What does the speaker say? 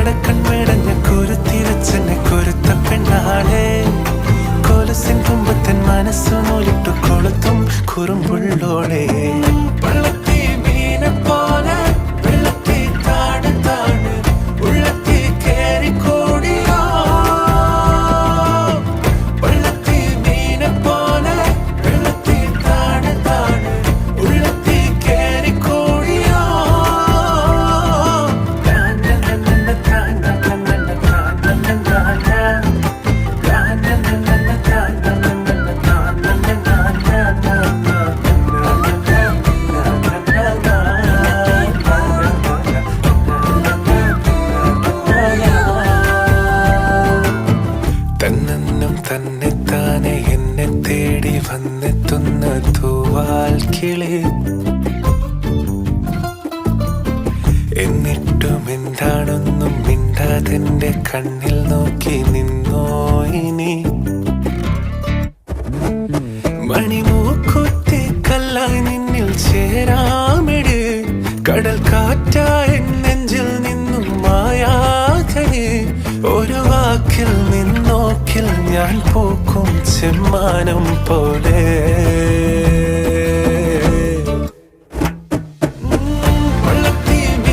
കടക്കൺമേടഞ്ഞ കുരുത്തിരച്ചെന്നെ കുരുത്ത പെണ്ണാളെ കൊലുസിൻ തുമ്പത്തൻ മനസ്സു നൂലിട്ടു കൊളുത്തും കുറുമ്പുള്ളോളെ വെള്ളത്തി മീനെ പോലെ വെള്ളത്തി താണ് താണ് ഉള്ളത്തി കേറി കൂടിയോ വെള്ളത്തി മീനെ പോലെ വെള്ളത്തി താണ് താണ് ഉള്ളത്തി കേറി കൂടിയോ തന്നെന്നും തന്നെത്താനെ എന്നെ തേടി വന്നെത്തുന്ന തൂവാൽ കിളി എന്നിട്ടും എന്താണെന്നും മിണ്ടാതെന്റെ കണ്ണിൽ നോക്കി നിന്നോ ഇനി മണിമൂക്കുത്തി കല്ലായി നിന്നിൽ ചേരാമിട് കടൽ കാറ്റായി നെഞ്ചിൽ നിന്നും മായാതെ ഒരു വാക്കിൽ നിന്നോക്കിൽ ഞാൻ പൂക്കും ചെമ്മാനം പോലെ